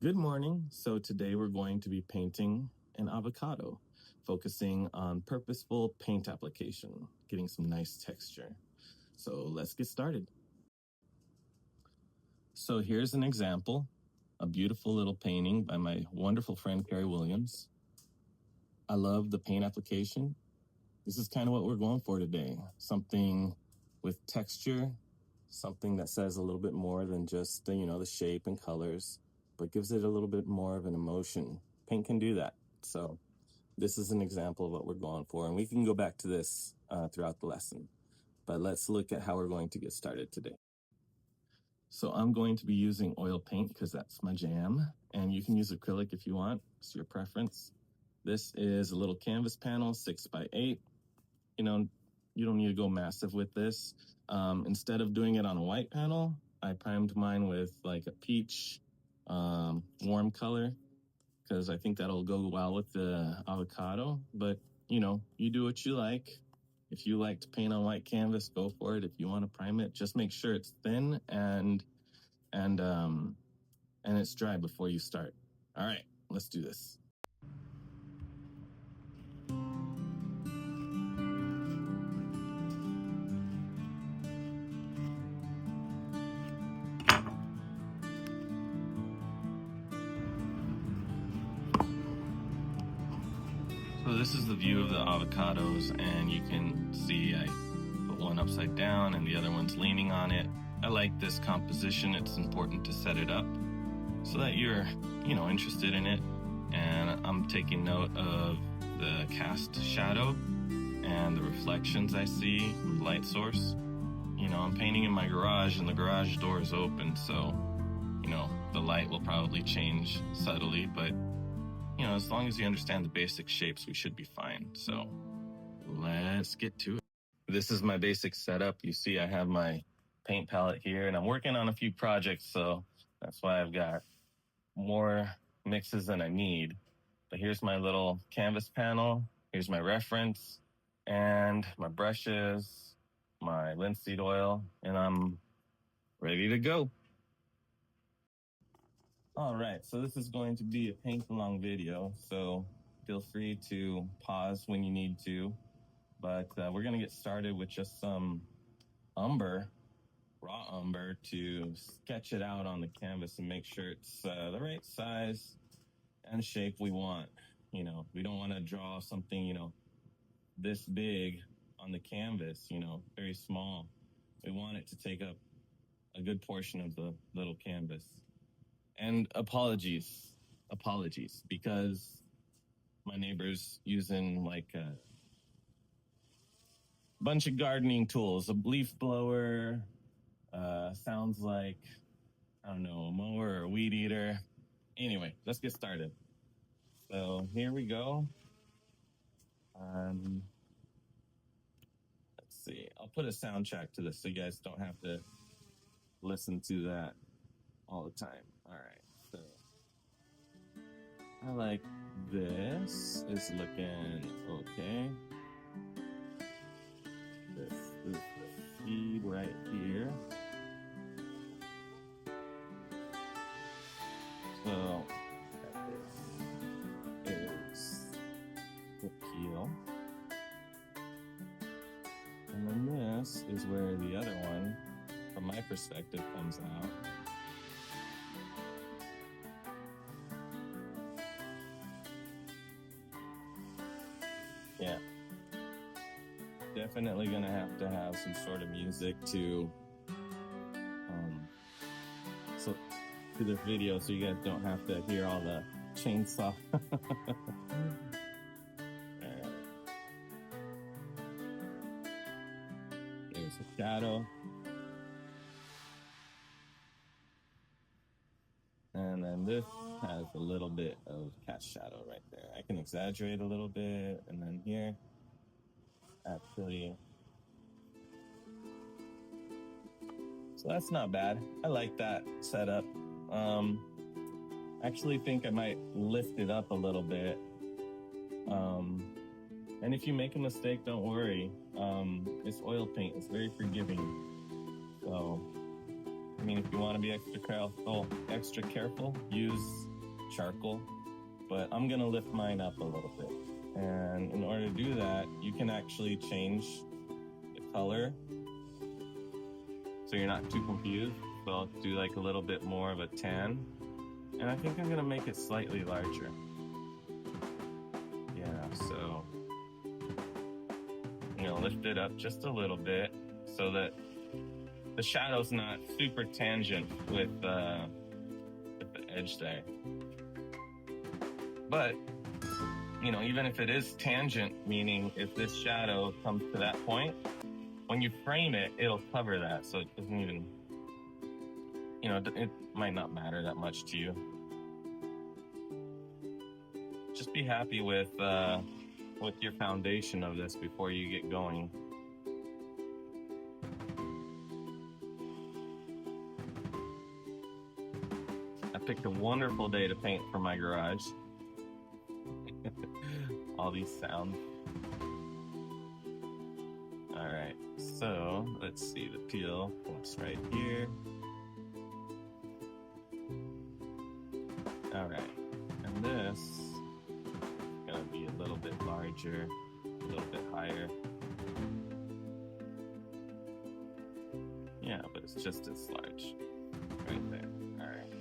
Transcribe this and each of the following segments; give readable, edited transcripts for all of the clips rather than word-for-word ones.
Good morning. So today we're going to be painting an avocado, focusing on purposeful paint application, getting some nice texture. So let's get started. So here's an example, a beautiful little painting by my wonderful friend Carrie Williams. I love the paint application. This is kind of what we're going for today. Something with texture, something that says a little bit more than just the shape and colors, but gives it a little bit more of an emotion. Paint can do that. So this is an example of what we're going for, and we can go back to this throughout the lesson. But let's look at how we're going to get started today. So I'm going to be using oil paint because that's my jam, and you can use acrylic if you want. It's your preference. This is a little canvas panel, 6x8. You don't need to go massive with this. Instead of doing it on a white panel, I primed mine with like a peach warm color because I think that'll go well with the avocado. But you do what you like. If you like to paint on white canvas, go for it. If you want to prime it, just make sure it's thin and it's dry before you start. All right, let's do this. So this is the view of the avocados, and you can see I put one upside down and the other one's leaning on it. I like this composition. It's important to set it up so that you're, interested in it. And I'm taking note of the cast shadow and the reflections I see from the light source. I'm painting in my garage and the garage door is open, so, the light will probably change subtly, but as long as you understand the basic shapes, we should be fine. So let's get to it. This is my basic setup. You see I have my paint palette here, and I'm working on a few projects, so that's why I've got more mixes than I need. But here's my little canvas panel. Here's my reference and my brushes, my linseed oil, and I'm ready to go. All right, so this is going to be a paint along video, so feel free to pause when you need to. But we're going to get started with just some umber, raw umber, to sketch it out on the canvas and make sure it's the right size and shape we want. We don't want to draw something, this big on the canvas, very small. We want it to take up a good portion of the little canvas. And apologies, because my neighbor's using like a bunch of gardening tools, a leaf blower, sounds like, I don't know, a mower or a weed eater. Anyway, let's get started. So here we go. Let's see, I'll put a soundtrack to this so you guys don't have to listen to that all the time. All right, so I like this. It's looking okay. This is the seed right here. So this is the peel. And then this is where the other one, from my perspective, comes out. Yeah. Definitely gonna have to have some sort of music to this video so you guys don't have to hear all the chainsaw. There's a shadow. And then this has a little bit of cast shadow right there. I can exaggerate a little bit, and then here, actually. So that's not bad. I like that setup. Actually think I might lift it up a little bit. And if you make a mistake, don't worry. It's oil paint. It's very forgiving. So, mean, if you want to be extra careful, use charcoal, but I'm gonna lift mine up a little bit. And in order to do that, you can actually change the color so you're not too confused. So I'll do like a little bit more of a tan, and I think I'm gonna make it slightly larger. Yeah, so lift it up just a little bit so that the shadow's not super tangent with the edge there. But even if it is tangent, meaning if this shadow comes to that point, when you frame it, it'll cover that, so it doesn't even, it might not matter that much to you. Just be happy with your foundation of this before you get going. I picked a wonderful day to paint for my garage. All these sounds. All right, so let's see, the peel comes right here. All right, and this is gonna be a little bit larger, a little bit higher. Yeah, but it's just as large right there. All right,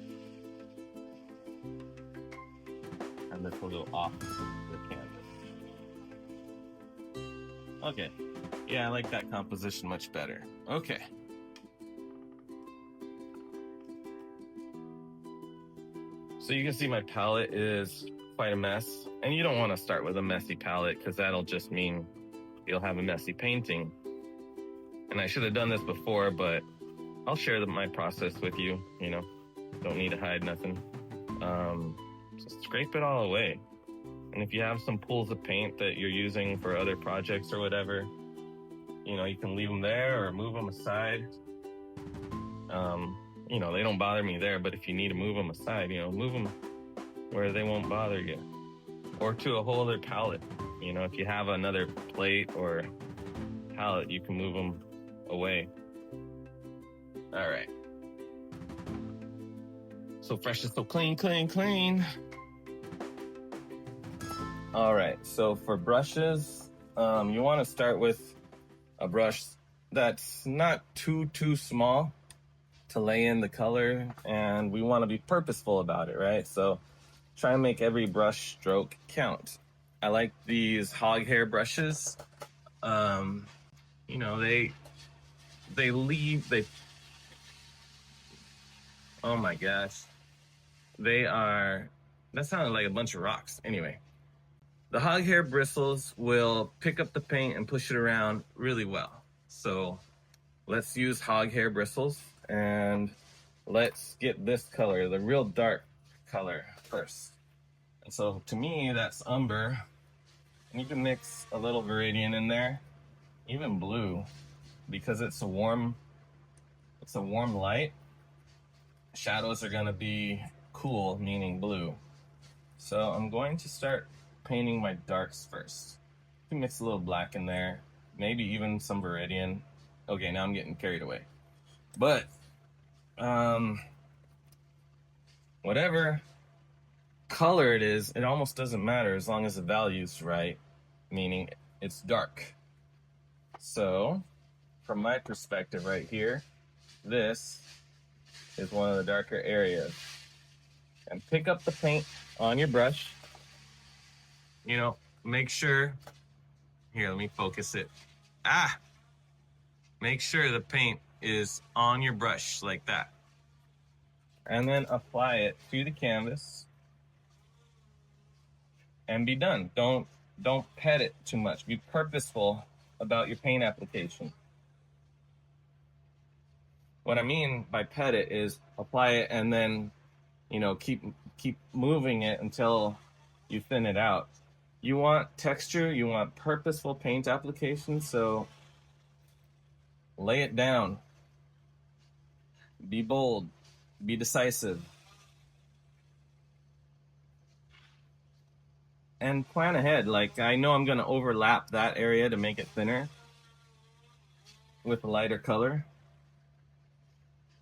and this will go off the canvas. Okay, yeah, I like that composition much better. Okay. So you can see my palette is quite a mess, and you don't want to start with a messy palette because that'll just mean you'll have a messy painting. And I should have done this before, but I'll share my process with you, don't need to hide nothing. Just scrape it all away. And if you have some pools of paint that you're using for other projects or whatever, you can leave them there or move them aside. They don't bother me there, but if you need to move them aside, move them where they won't bother you. Or to a whole other palette. If you have another plate or palette, you can move them away. All right. So fresh is so clean, clean, clean. All right, so for brushes, you want to start with a brush that's not too small to lay in the color, and we want to be purposeful about it, right? So try and make every brush stroke count. I like these hog hair brushes. Oh my gosh. That sounded like a bunch of rocks. Anyway, the hog hair bristles will pick up the paint and push it around really well. So let's use hog hair bristles, and let's get this color, the real dark color first. And so to me, that's umber. And you can mix a little viridian in there, even blue, because it's a warm light. Shadows are gonna be cool, meaning blue. So I'm going to start painting my darks first. You can mix a little black in there, maybe even some viridian. Okay, now I'm getting carried away. But whatever color it is, it almost doesn't matter as long as the value's right, meaning it's dark. So from my perspective right here, this is one of the darker areas. And pick up the paint on your brush. Make sure, here, let me focus it. Make sure the paint is on your brush like that. And then apply it to the canvas and be done. Don't pet it too much. Be purposeful about your paint application. What I mean by pet it is apply it and then, keep moving it until you thin it out. You want texture, you want purposeful paint application, so lay it down. Be bold, be decisive. And plan ahead. Like, I know I'm gonna overlap that area to make it thinner with a lighter color.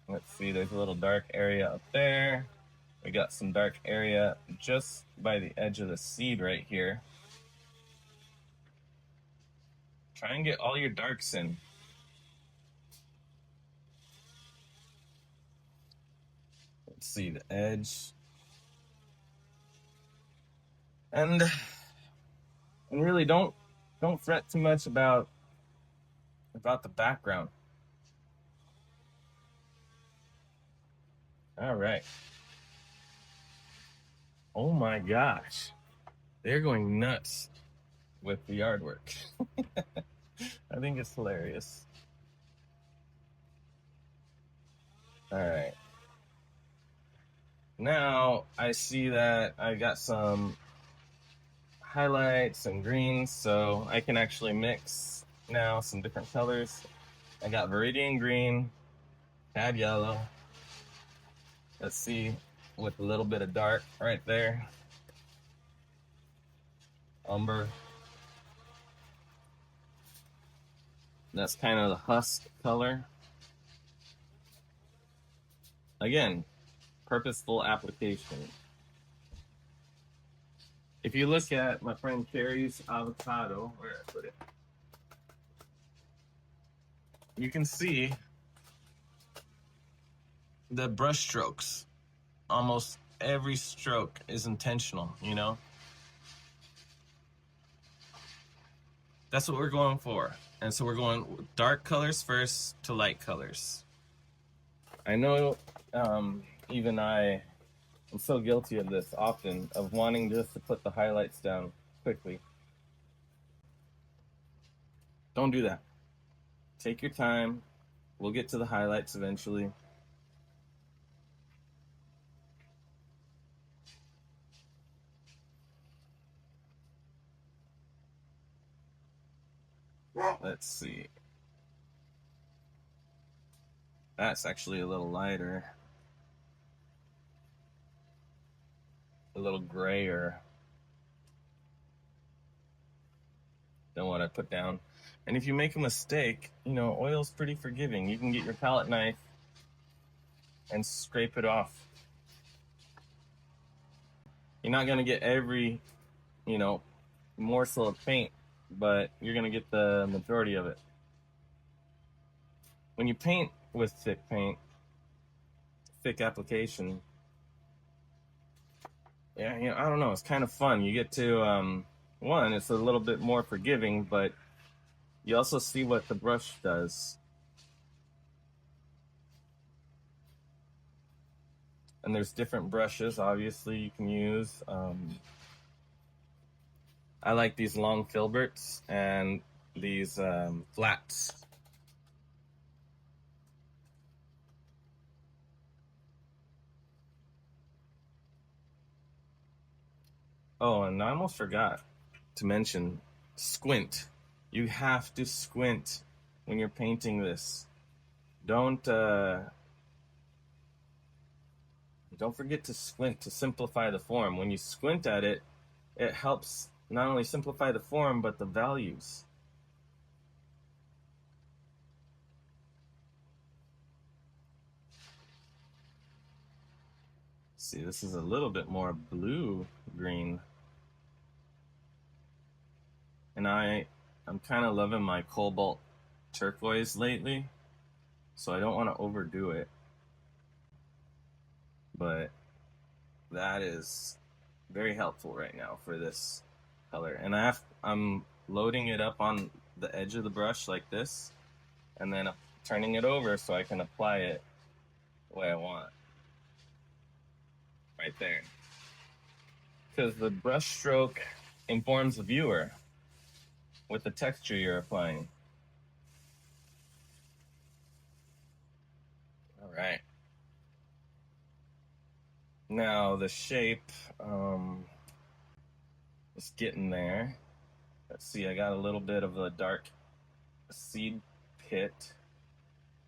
Let's see, there's a little dark area up there. We got some dark area just by the edge of the seed right here. Try and get all your darks in. Let's see the edge. And really don't fret too much about the background. All right. Oh my gosh. They're going nuts with the yard work. I think it's hilarious. All right. Now I see that I got some highlights and greens, so I can actually mix now some different colors. I got Viridian green, Cad yellow. Let's see, with a little bit of dark right there. Umber. That's kind of the husk color. Again, purposeful application. If you look at my friend Carrie's avocado, where I put it, you can see the brush strokes. Almost every stroke is intentional, you know? That's what we're going for. And so we're going dark colors first to light colors. I know even I'm so guilty of this often, of wanting just to put the highlights down quickly. Don't do that. Take your time. We'll get to the highlights eventually. Let's see. That's actually a little lighter. A little grayer than what I put down. And if you make a mistake, you know, oil's pretty forgiving. You can get your palette knife and scrape it off. You're not gonna get every, you know, morsel of paint, but you're gonna get the majority of it. When you paint with thick paint, thick application, yeah, you know, I don't know, it's kind of fun. You get to, one, it's a little bit more forgiving, but you also see what the brush does. And there's different brushes, obviously, you can use. I like these long filberts and these flats. Oh, and I almost forgot to mention squint. You have to squint when you're painting this. Don't forget to squint to simplify the form. When you squint at it, it helps not only simplify the form, but the values. See, this is a little bit more blue-green. And I'm kind of loving my cobalt turquoise lately, so I don't want to overdo it. But that is very helpful right now for this color. And I'm loading it up on the edge of the brush like this, and then turning it over so I can apply it the way I want. Right there. Because the brush stroke informs the viewer with the texture you're applying. All right. Now the shape is getting there. Let's see, I got a little bit of a dark seed pit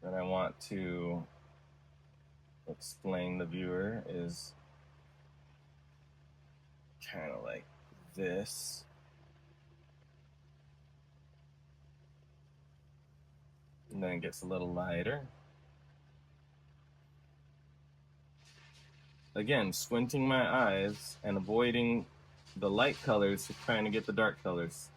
that I want to explain the viewer is kind of like this. And then it gets a little lighter. again, squinting my eyes and avoiding the light colors, trying to get the dark colors.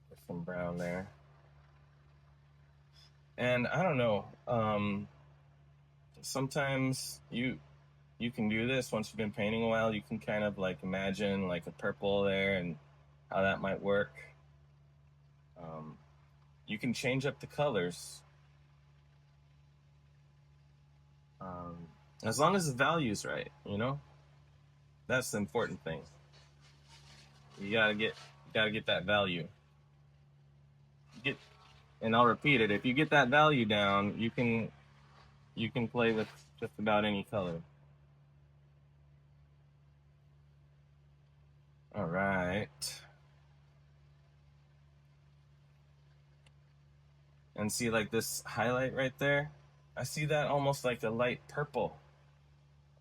There's some brown there. And I don't know, sometimes you can do this once you've been painting a while. You can kind of like imagine like a purple there and how that might work. You can change up the colors as long as the value's right, you know. That's the important thing. You gotta get that value. And I'll repeat it. If you get that value down, you can play with just about any color. All right. And see like this highlight right there? I see that almost like a light purple.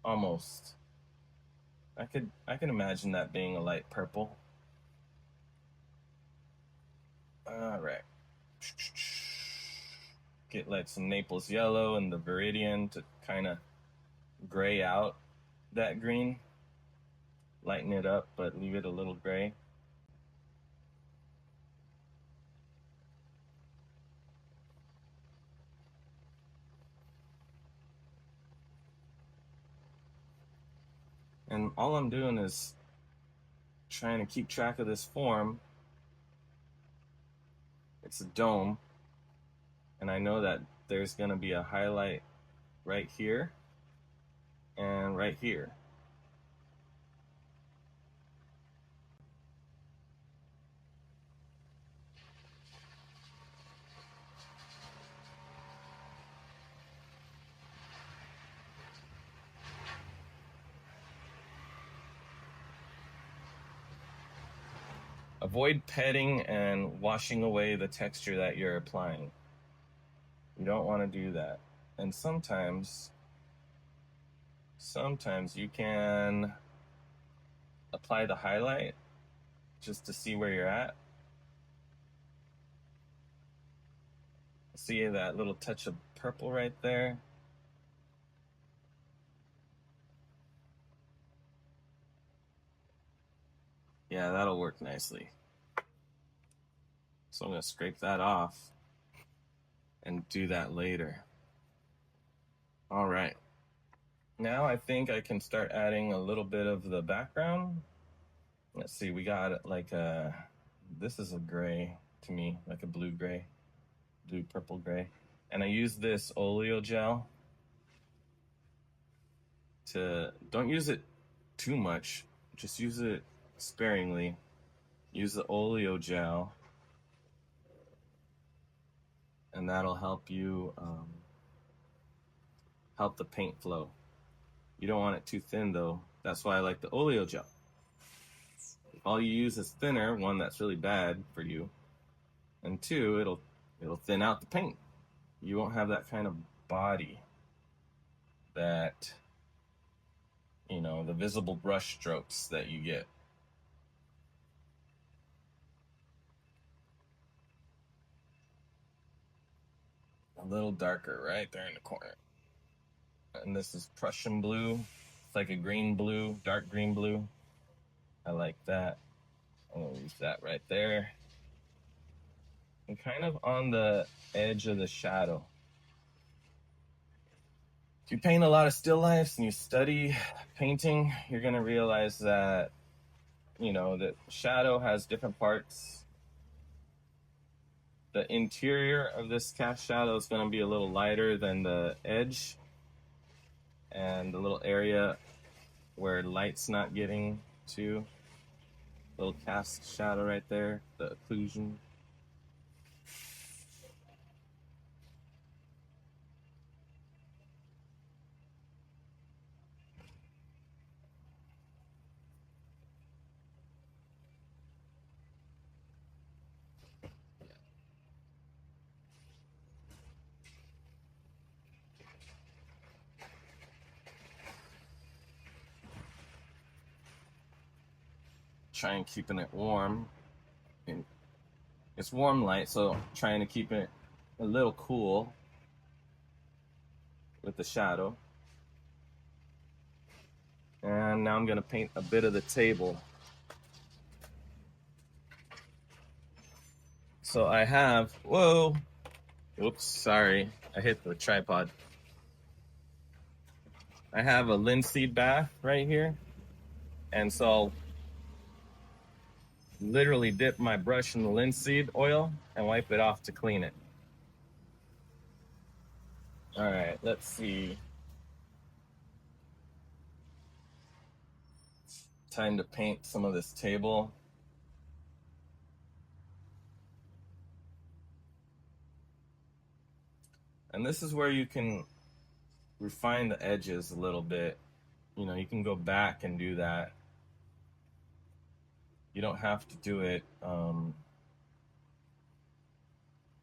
Almost. I can imagine that being a light purple. All right. Get like some Naples yellow and the Viridian to kind of gray out that green. Lighten it up, but leave it a little gray. And all I'm doing is trying to keep track of this form. It's a dome, and I know that there's going to be a highlight right here and right here. Avoid petting and washing away the texture that you're applying. You don't want to do that. And sometimes you can apply the highlight just to see where you're at. See that little touch of purple right there? Yeah, that'll work nicely. So I'm going to scrape that off and do that later. All right. Now I think I can start adding a little bit of the background. Let's see, we got like this is a gray to me, like a blue gray, blue purple gray. And I use this oleo gel don't use it too much, just use it sparingly. Use the oleo gel, and that'll help you help the paint flow. You don't want it too thin though. That's why I like the oleo gel. If all you use is thinner, one, that's really bad for you, and two, it'll thin out the paint. You won't have that kind of body that, you know, the visible brush strokes that you get. A little darker right there in the corner. And this is Prussian blue. It's like a green blue, dark green blue. I like that. I'm gonna use that right there. And kind of on the edge of the shadow. If you paint a lot of still lifes and you study painting, you're gonna realize that, you know, that shadow has different parts. The interior of this cast shadow is going to be a little lighter than the edge, and the little area where light's not getting to, little cast shadow right there, the occlusion. trying keeping it warm. And it's warm light, so trying to keep it a little cool with the shadow. And now I'm going to paint a bit of the table. So I have, whoa, whoops, sorry, I hit the tripod. I have a linseed bath right here. And so I'll literally dip my brush in the linseed oil and wipe it off to clean it. All right, let's see. Time to paint some of this table. And this is where you can refine the edges a little bit. You know, you can go back and do that. You don't have to do it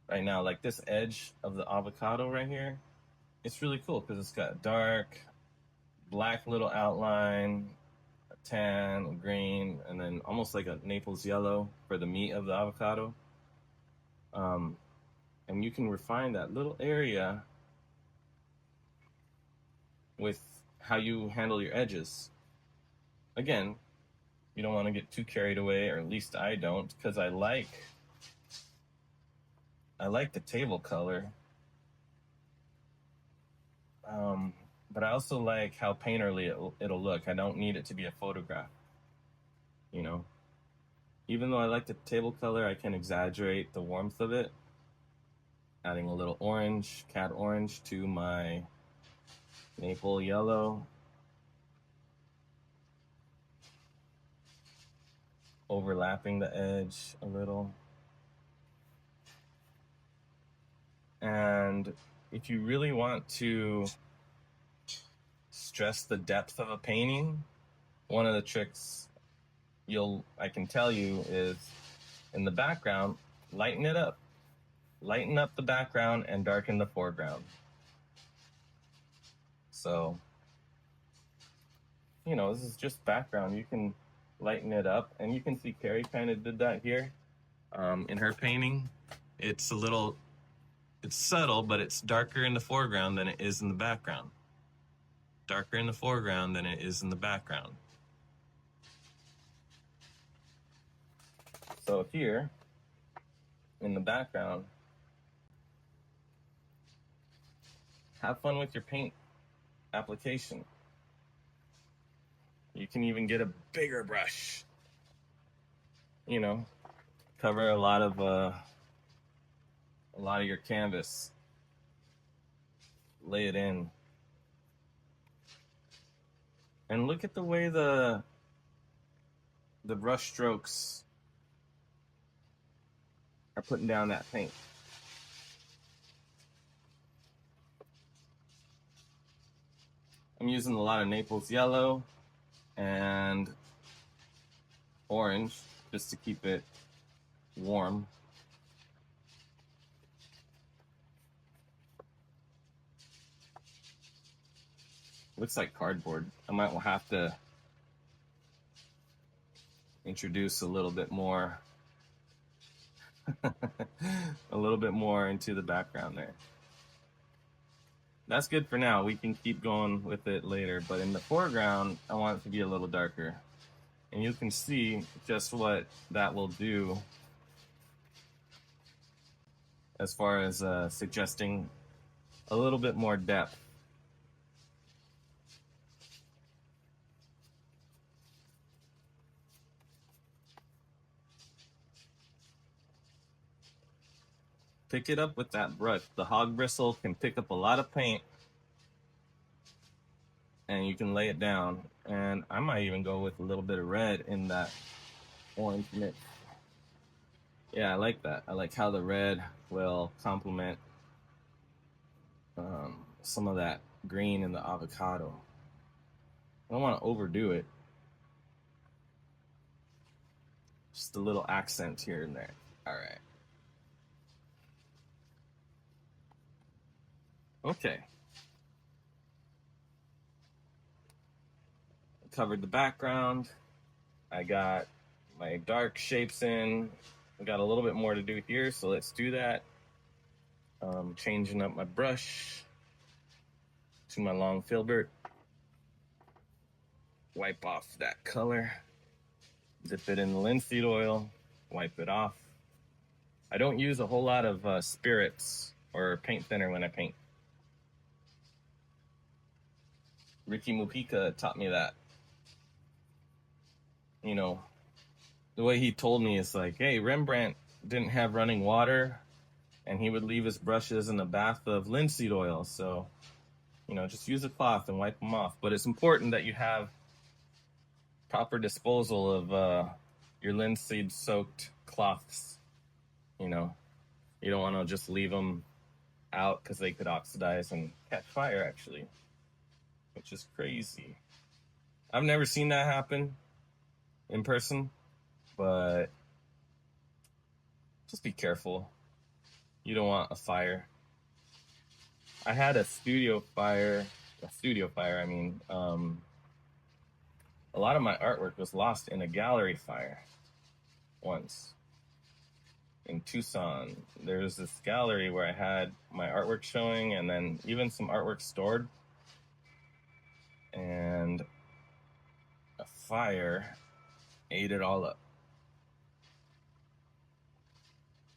right now. Like this edge of the avocado right here, it's really cool because it's got dark, black little outline, a tan, a green, and then almost like a Naples yellow for the meat of the avocado. And you can refine that little area with how you handle your edges. Again, you don't want to get too carried away, or at least I don't, because I like the table color. But I also like how painterly it'll look. I don't need it to be a photograph, you know. Even though I like the table color, I can exaggerate the warmth of it, adding a little orange, cat orange to my maple yellow. Overlapping the edge a little. And if you really want to stress the depth of a painting, one of the tricks I can tell you is in the background, lighten it up. Lighten up the background and darken the foreground. So, you know, this is just background. You can lighten it up, and you can see Carrie kind of did that here in her painting. It's subtle, but it's darker in the foreground than it is in the background. Darker in the foreground than it is in the background. So here, in the background, have fun with your paint application. You can even get a bigger brush. You know, cover a lot of your canvas. Lay it in. And look at the way the brush strokes are putting down that paint. I'm using a lot of Naples yellow and orange just to keep it warm. Looks like cardboard. I might have to introduce a little bit more into the background there. That's good for now. We can keep going with it later, but in the foreground, I want it to be a little darker. And you can see just what that will do as far as suggesting a little bit more depth. Pick it up with that brush. The hog bristle can pick up a lot of paint, and you can lay it down. And I might even go with a little bit of red in that orange mix. Yeah, I like that. I like how the red will complement some of that green in the avocado. I don't want to overdo it. Just a little accent here and there. All right. Okay. Covered the background. I got my dark shapes in. I got a little bit more to do here, so let's do that. Changing up my brush to my long filbert. Wipe off that color. Dip it in the linseed oil. Wipe it off. I don't use a whole lot of spirits or paint thinner when I paint. Ricky Mujica taught me that. You know, the way he told me is like, hey, Rembrandt didn't have running water, and he would leave his brushes in a bath of linseed oil. So, you know, just use a cloth and wipe them off. But it's important that you have proper disposal of your linseed-soaked cloths. You know, you don't want to just leave them out because they could oxidize and catch fire, actually, which is crazy. I've never seen that happen in person, but just be careful. You don't want a fire. I had a studio fire, I mean, a lot of my artwork was lost in a gallery fire once in Tucson. There was this gallery where I had my artwork showing and then even some artwork stored, and a fire ate it all up.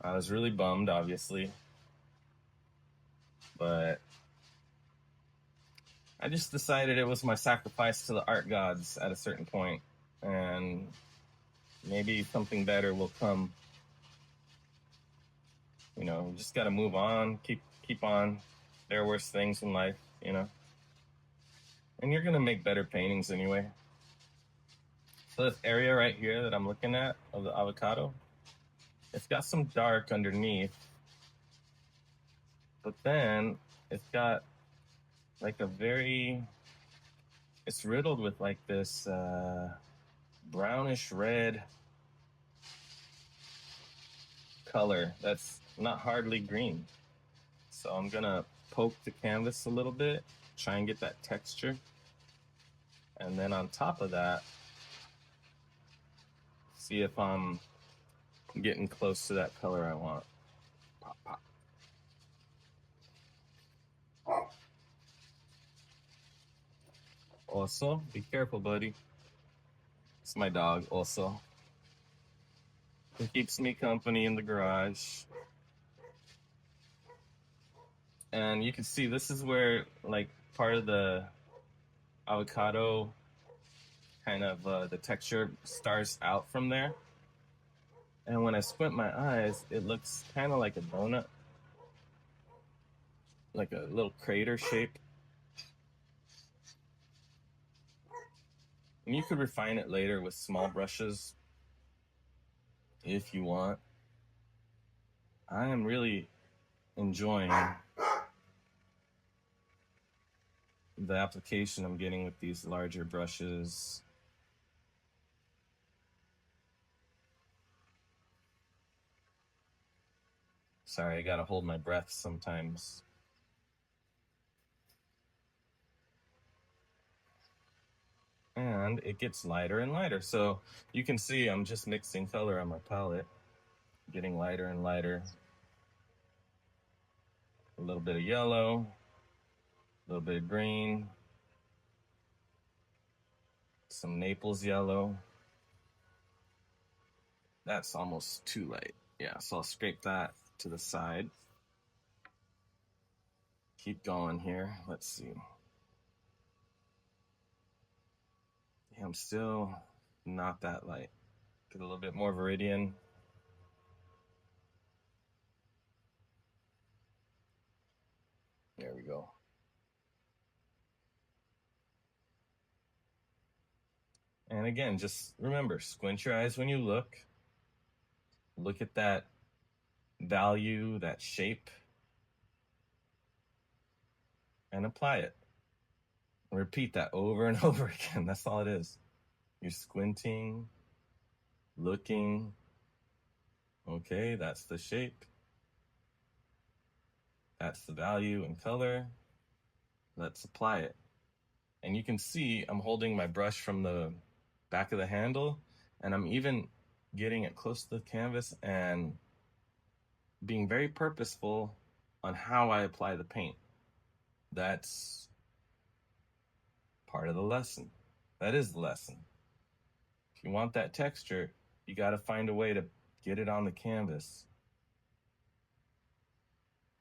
I was really bummed, obviously, but I just decided it was my sacrifice to the art gods at a certain point, and maybe something better will come. You know, you just got to move on, keep on. There are worse things in life, you know. And you're going to make better paintings anyway. So this area right here that I'm looking at of the avocado, it's got some dark underneath, but then it's got like it's riddled with like this brownish red color that's not hardly green. So I'm gonna poke the canvas a little bit, try and get that texture. And then on top of that, see if I'm getting close to that color I want. Pop, pop. Also, be careful, buddy. It's my dog, also. He keeps me company in the garage. And you can see this is where, like, part of the avocado kind of the texture starts out from there. And when I squint my eyes, it looks kind of like a donut, like a little crater shape. And you could refine it later with small brushes if you want. I am really enjoying the application I'm getting with these larger brushes. Sorry, I gotta hold my breath sometimes. And it gets lighter and lighter. So you can see I'm just mixing color on my palette, getting lighter and lighter. A little bit of yellow, a little bit of green, some Naples yellow. That's almost too light. Yeah, so I'll scrape that to the side. Keep going here. Let's see. Yeah, I'm still not that light. Get a little bit more Viridian. There we go. And again, just remember, squint your eyes when you look. Look at that value, that shape, and apply it. Repeat that over and over again. That's all it is. You're squinting, looking. Okay, that's the shape. That's the value and color. Let's apply it. And you can see I'm holding my brush from the back of the handle, and I'm even getting it close to the canvas and being very purposeful on how I apply the paint. That's part of the lesson. That is the lesson. If you want that texture, you got to find a way to get it on the canvas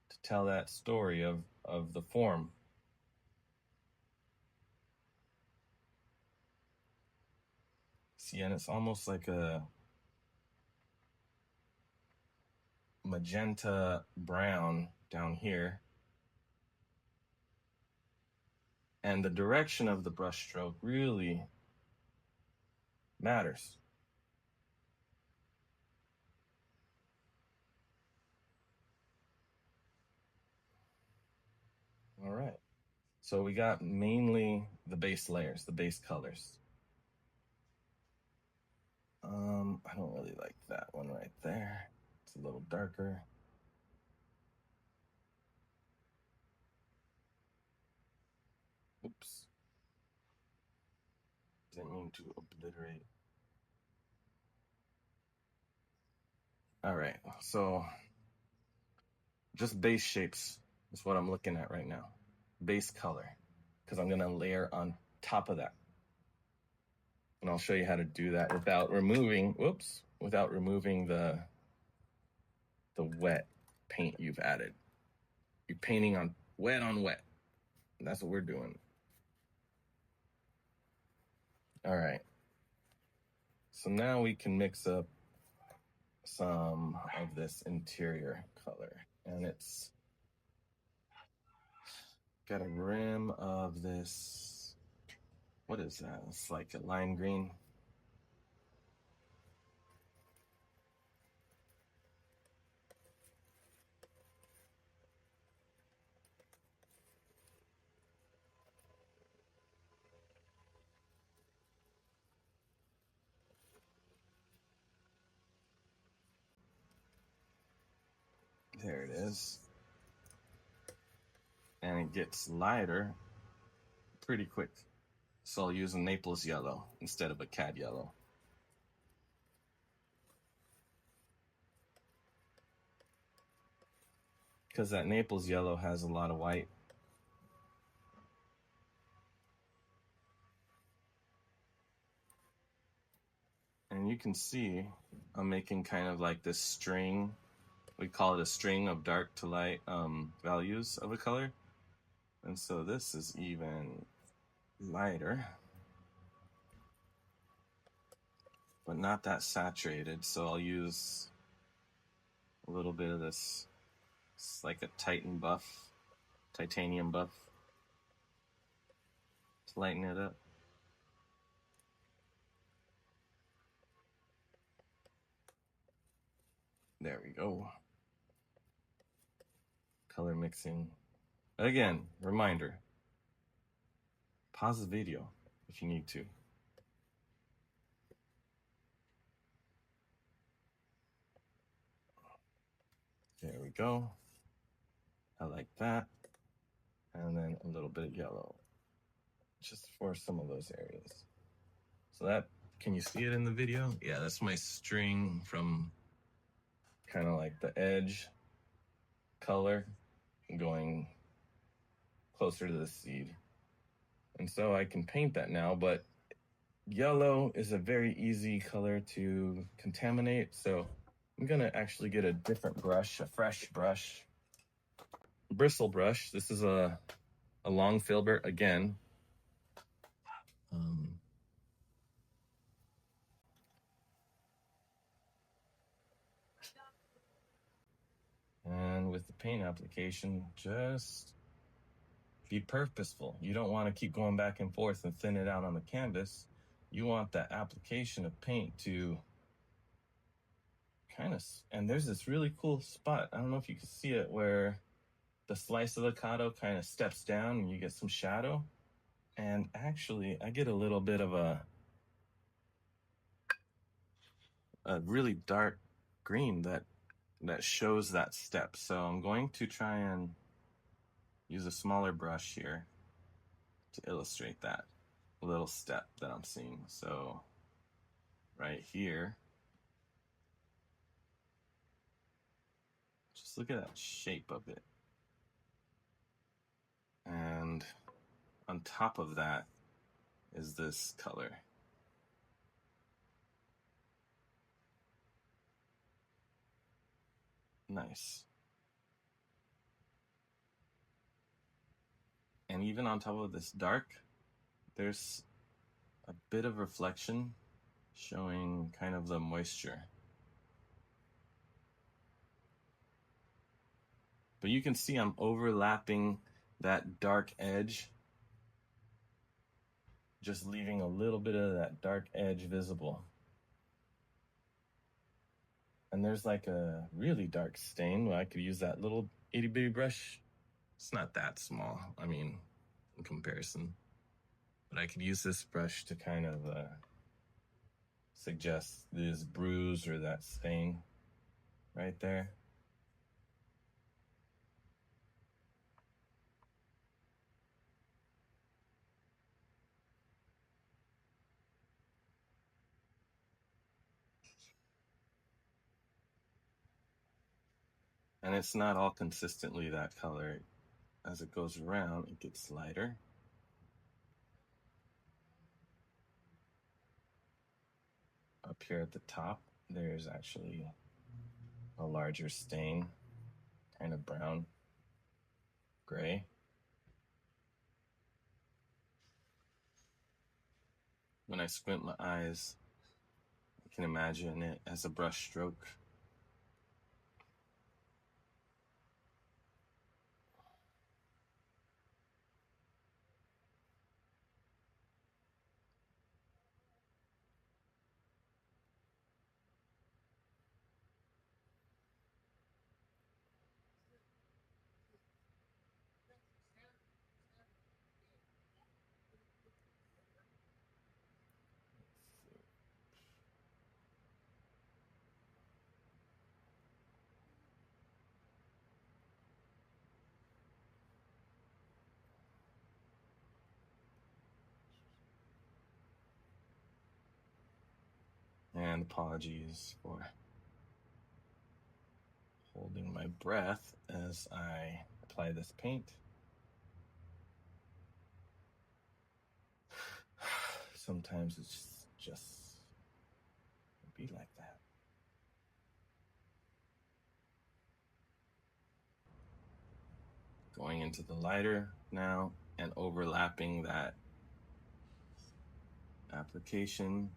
to tell that story of the form. See, and it's almost like a magenta brown down here. And the direction of the brush stroke really matters. All right. So we got mainly the base layers, the base colors. I don't really like that one right there. It's a little darker. Oops. Didn't mean to obliterate. All right, so just base shapes is what I'm looking at right now. Base color, because I'm gonna layer on top of that. And I'll show you how to do that without removing, without removing the wet paint you've added. You're painting on wet. And that's what we're doing. All right. So now we can mix up some of this interior color. And it's got a rim of this, what is that? It's like a lime green. There it is. And it gets lighter pretty quick. So I'll use a Naples yellow instead of a cad yellow. Because that Naples yellow has a lot of white. And you can see I'm making kind of like this string. We call it a string of dark to light values of a color. And so this is even lighter, but not that saturated. So I'll use a little bit of this. It's like a titanium buff to lighten it up. There we go. Color mixing. Again, reminder, pause the video if you need to. There we go. I like that. And then a little bit of yellow, just for some of those areas. So that, can you see it in the video? Yeah, that's my string from kind of like the edge color going closer to the seed. And so I can paint that now, but yellow is a very easy color to contaminate. So I'm gonna actually get a different brush, a fresh brush, bristle brush. This is a long filbert again. And with the paint application, just be purposeful. You don't want to keep going back and forth and thin it out on the canvas. You want that application of paint to kind of, and there's this really cool spot. I don't know if you can see it, where the slice avocado kind of steps down and you get some shadow. And actually, I get a little bit of a really dark green that shows that step. So I'm going to try and use a smaller brush here to illustrate that little step that I'm seeing. So right here, Just look at that shape of it. And on top of that is this color. Nice. And even on top of this dark, there's a bit of reflection showing kind of the moisture. But you can see I'm overlapping that dark edge, just leaving a little bit of that dark edge visible. And there's like a really dark stain where I could use that little itty bitty brush. It's not that small, I mean, in comparison. But I could use this brush to kind of suggest this bruise or that stain right there. And it's not all consistently that color. As it goes around, it gets lighter. Up here at the top, there's actually a larger stain, kind of brown, gray. When I squint my eyes, I can imagine it as a brush stroke. And apologies for holding my breath as I apply this paint. Sometimes it's just be like that. Going into the lighter now and overlapping that application.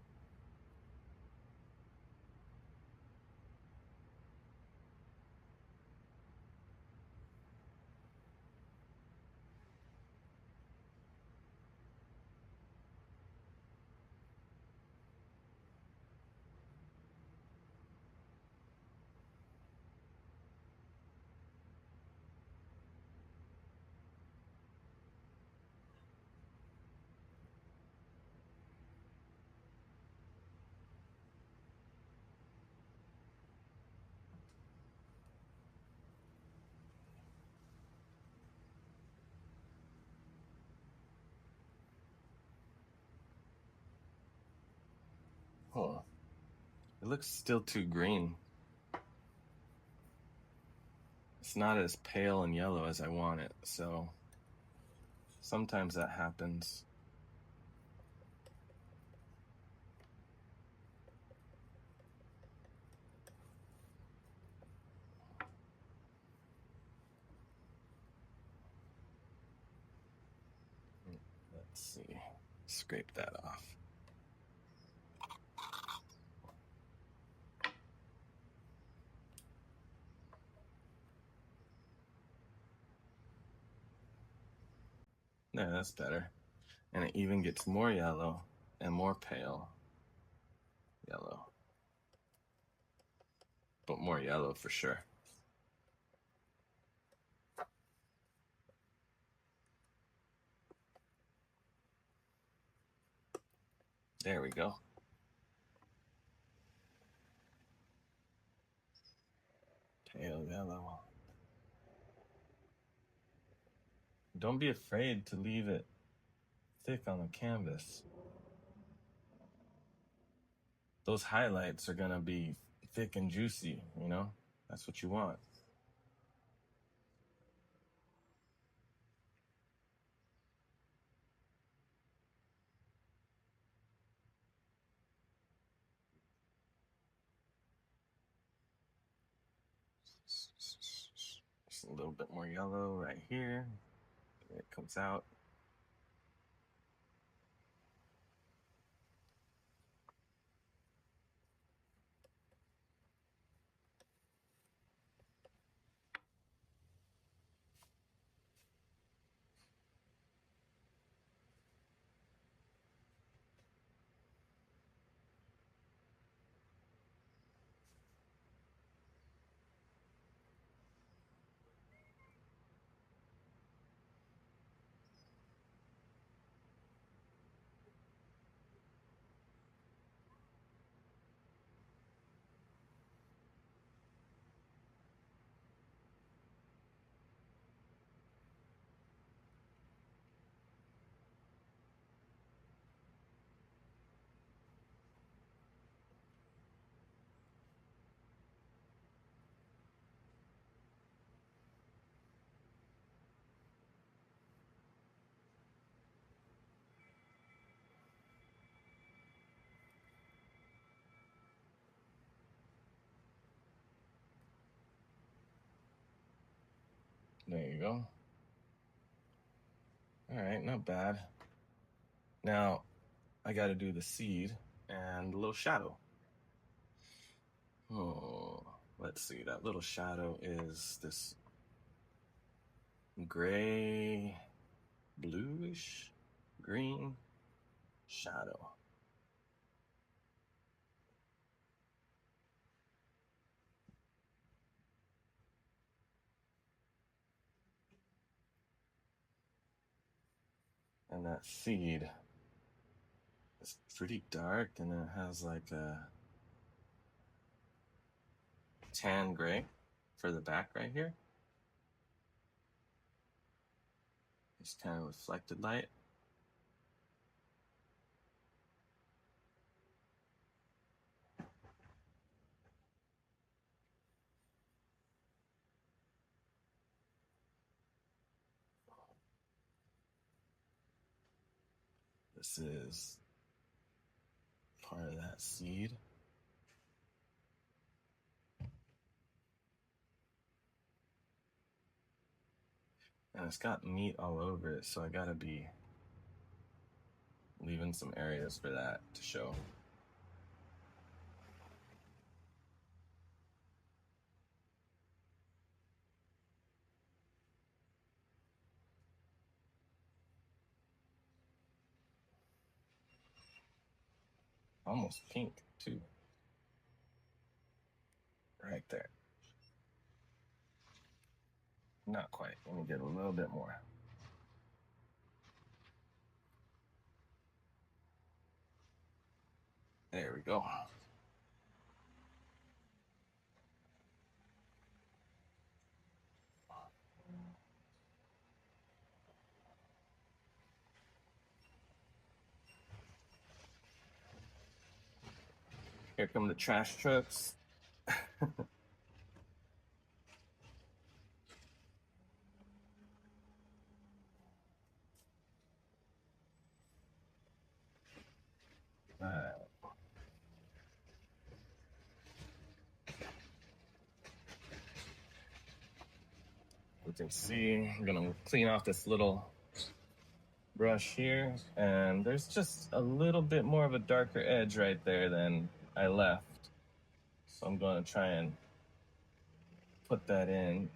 Oh, it looks still too green. It's not as pale and yellow as I want it, so sometimes that happens. Let's see, scrape that off. Yeah, that's better. And it even gets more yellow and more pale yellow. But more yellow for sure. There we go. Pale yellow. Don't be afraid to leave it thick on the canvas. Those highlights are gonna be thick and juicy, you know? That's what you want. a little bit more yellow right here. It comes out. There you go. All right, not bad. Now, I got to do the seed and a little shadow. Oh, let's see. That little shadow is this gray, bluish, green shadow. And that seed is pretty dark, and it has like a tan gray for the back right here. It's kind of reflected light. This is part of that seed. And it's got meat all over it, so I gotta be leaving some areas for that to show. Almost pink too. Right there. Not quite. Let me get a little bit more. There we go. Here come the trash trucks. You can see, I'm gonna clean off this little brush here, and there's just a little bit more of a darker edge right there than I left. So I'm gonna try and put that in.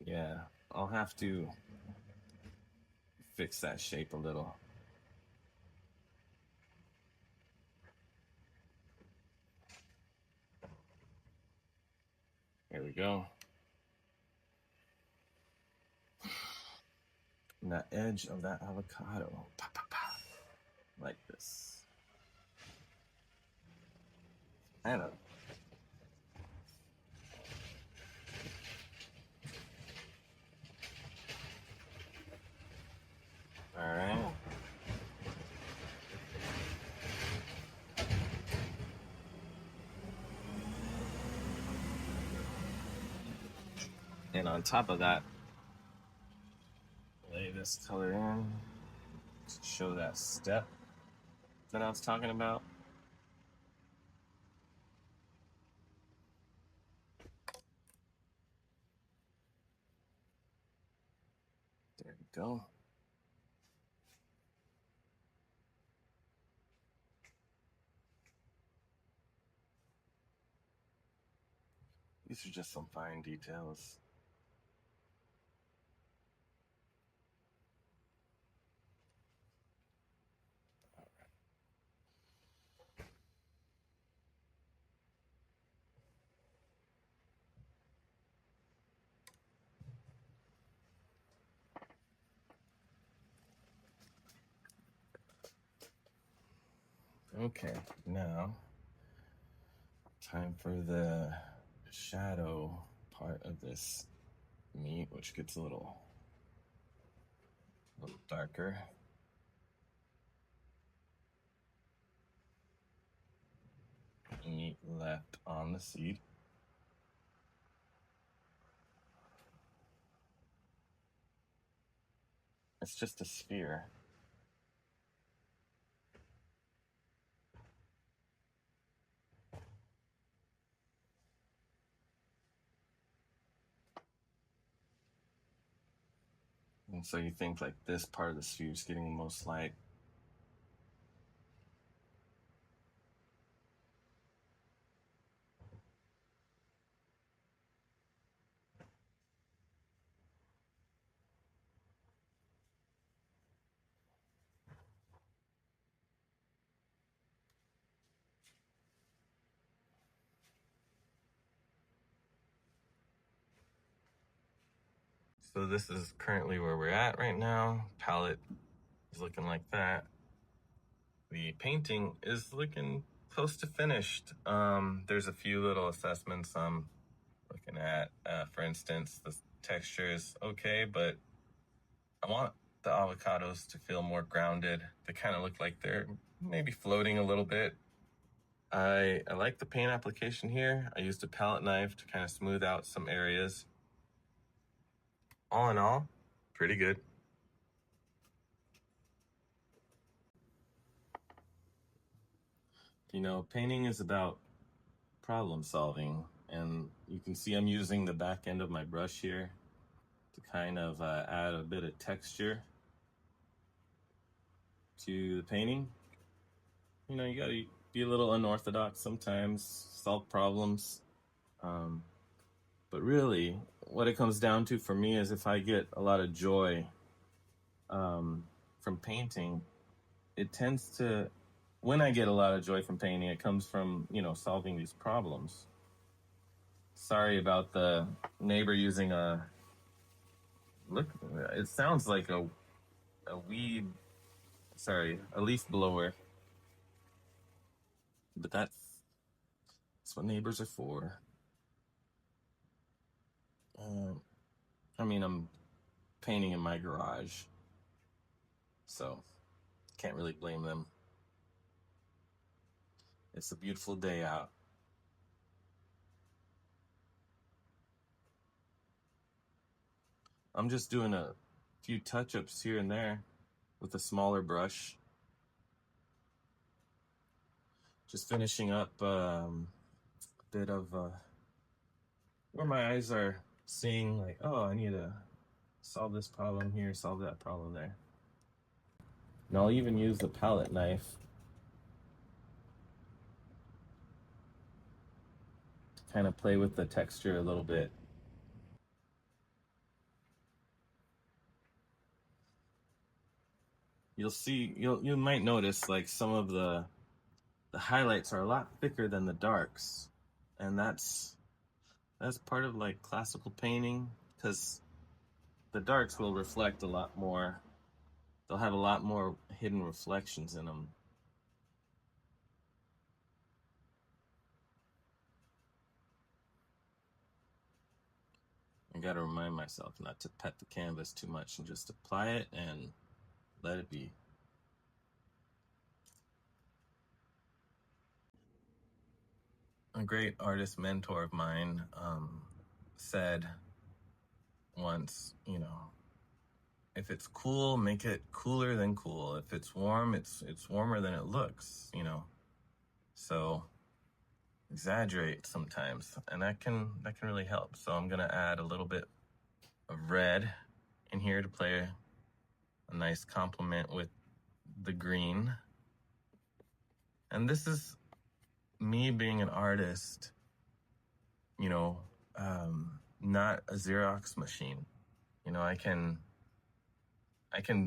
Yeah, I'll have to fix that shape a little. Here we go. And that edge of that avocado, like this. I don't. All right. then on top of that, lay this color in to show that step that I was talking about. There we go. These are just some fine details. Okay, now time for the shadow part of this meat, which gets a little darker. Meat left on the seed. It's just a sphere. And so you think like this part of the sphere is getting the most light. So this is currently where we're at right now. Palette is looking like that. The painting is looking close to finished. There's a few little assessments I'm looking at. For instance, the texture is okay, but I want the avocados to feel more grounded. They kind of look like they're maybe floating a little bit. I like the paint application here. I used a palette knife to kind of smooth out some areas. All in all, pretty good. You know, painting is about problem solving, and you can see I'm using the back end of my brush here to kind of add a bit of texture to the painting. You know, you gotta be a little unorthodox sometimes, solve problems. But really, what it comes down to for me is if I get a lot of joy from painting, it tends to, when I get a lot of joy from painting, it comes from, you know, solving these problems. Sorry about the neighbor using a, look, it sounds like a weed, sorry, a leaf blower. But that's what neighbors are for. I mean, I'm painting in my garage, so can't really blame them. It's a beautiful day out. I'm just doing a few touch-ups here and there with a smaller brush. Just finishing up a bit of where my eyes are seeing like, oh, I need to solve this problem here, solve that problem there. And I'll even use the palette knife to kind of play with the texture a little bit. You'll see, you might notice like some of the highlights are a lot thicker than the darks, and that's part of like classical painting, because the darks will reflect a lot more. They'll have a lot more hidden reflections in them. I gotta remind myself not to pet the canvas too much and just apply it and let it be. A great artist mentor of mine said, once, if it's cool, make it cooler than cool. If it's warm, it's warmer than it looks, So exaggerate sometimes, and that can really help. So I'm gonna add a little bit of red in here to play a nice complement with the green. And this is me being an artist, not a Xerox machine. I can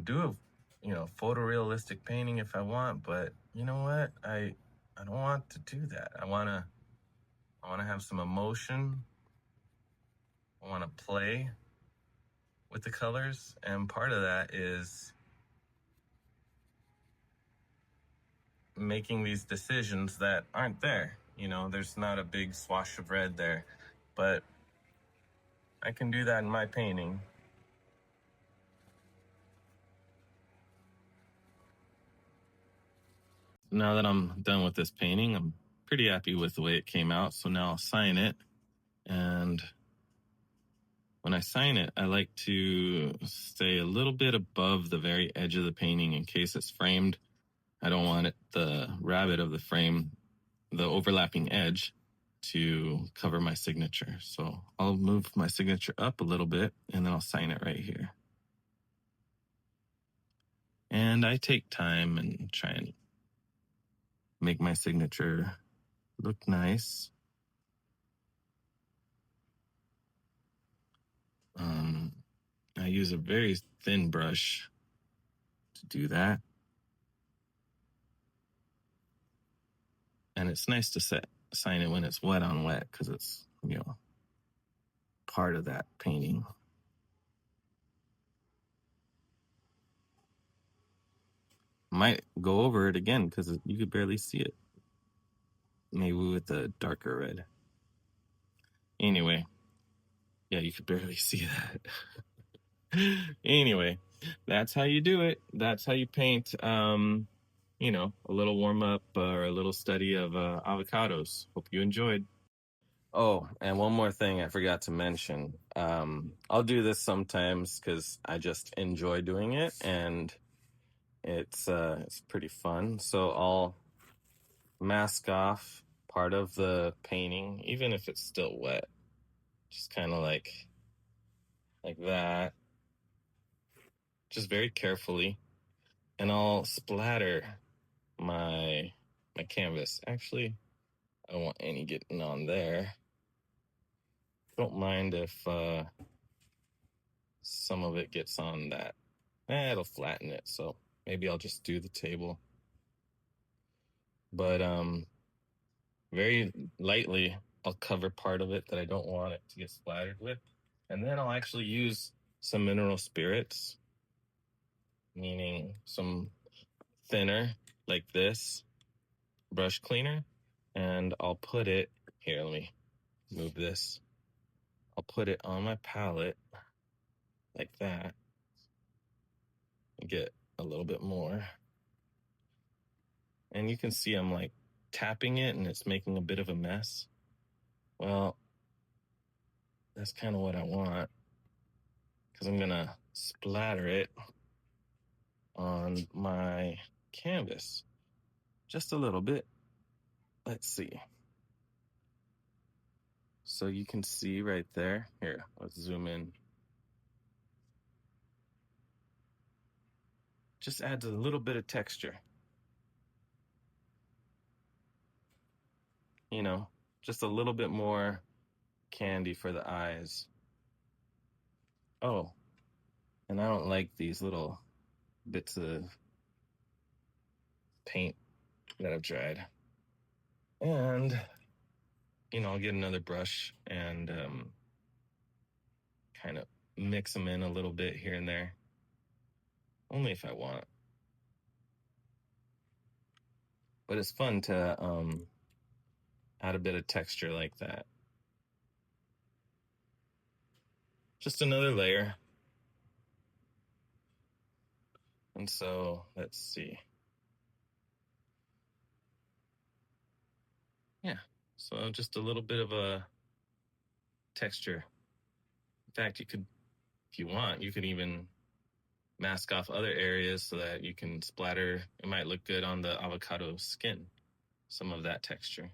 do a photorealistic painting if I want, but you know what? I don't want to do that. I wanna have some emotion. I wanna play with the colors, and part of that is making these decisions that aren't there. There's not a big swash of red there, but I can do that in my painting. Now that I'm done with this painting, I'm pretty happy with the way it came out. So now I'll sign it. And when I sign it, I like to stay a little bit above the very edge of the painting in case it's framed. I don't want the rabbit of the frame, the overlapping edge, to cover my signature. So I'll move my signature up a little bit and then I'll sign it right here. And I take time and try and make my signature look nice. I use a very thin brush to do that. And it's nice to sign it when it's wet on wet because it's, part of that painting. Might go over it again because you could barely see it. Maybe with a darker red. Anyway, yeah, you could barely see that. Anyway, that's how you do it. That's how you paint, a little warm up or a little study of avocados. Hope you enjoyed. Oh, and one more thing I forgot to mention. I'll do this sometimes because I just enjoy doing it, and it's pretty fun. So I'll mask off part of the painting, even if it's still wet. Just kind of like that. Just very carefully. And I'll splatter my canvas. Actually, I don't want any getting on there. Don't mind if some of it gets on that. It'll flatten it, so maybe I'll just do the table. But very lightly, I'll cover part of it that I don't want it to get splattered with. And then I'll actually use some mineral spirits, meaning some thinner, like this, brush cleaner. And I'll put it, here, let me move this. I'll put it on my palette, like that, and get a little bit more. And you can see I'm like tapping it and it's making a bit of a mess. Well, that's kind of what I want because I'm gonna splatter it on my canvas just a little bit. Let's see. So you can see right there. Here, let's zoom in. Just adds a little bit of texture. Just a little bit more candy for the eyes. Oh, and I don't like these little bits of paint that I've dried. And, I'll get another brush and kind of mix them in a little bit here and there. Only if I want. But it's fun to add a bit of texture like that. Just another layer. And so, let's see. Yeah, so just a little bit of a texture. In fact, you could If you want, you can even mask off other areas so that you can splatter. It might look good on the avocado skin, some of that texture.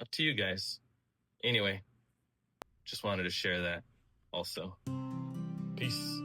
Up to you guys. Anyway, just wanted to share that also. Peace.